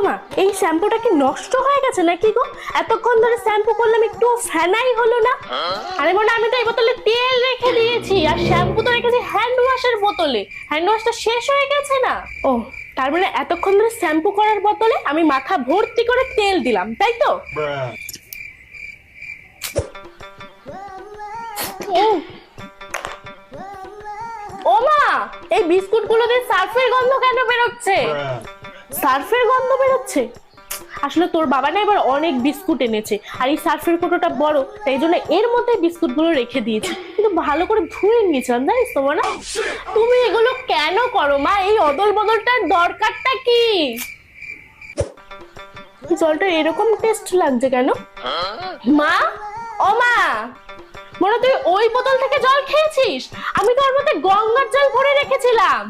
মা, এই শ্যাম্পুটা কি নষ্ট হয়ে গেছে নাকি গো? এতক্ষণ ধরে শ্যাম্পু করলাম, একটু ফেনাই হলো না। আরে মনে, আমি তো এই বোতলে তেল রেখে দিয়েছি, আর শ্যাম্পু তো রেখেছি হ্যান্ড ওয়াশের বোতলে। হ্যান্ড ওয়াশটা শেষ হয়ে গেছে না? ও, তার মানে এতক্ষণ ধরে শ্যাম্পু করার বোতলে আমি মাথা ভর্তি করে তেল দিলাম, তাই তো? ও মা, এই বিস্কুট গুলো দিয়ে সার্ফের গন্ধ কেন বেরোচ্ছে? সার্ফের গন্ধ বেরোচ্ছে? আসলে তোর বাবা না এবার অনেক বিস্কুট এনেছে, আর এই সার্ফের কৌটোটা বড়, তাই জন্য এর মধ্যে বিস্কুট গুলো রেখে দিয়েছি। কিন্তু ভালো করে ধুয়ে নিয়েছিলাম, জানিস তো না? তুমি এগুলো কেন করো মা? এই অদল বদলটার দরকারটা কি? জলটা এরকম টেস্ট লাগছে কেন মা? ও মা, মনে তুই ওই বোতল থেকে জল খেয়েছিস? আমি তো ওর মধ্যে গঙ্গার জল ভরে রেখেছিলাম।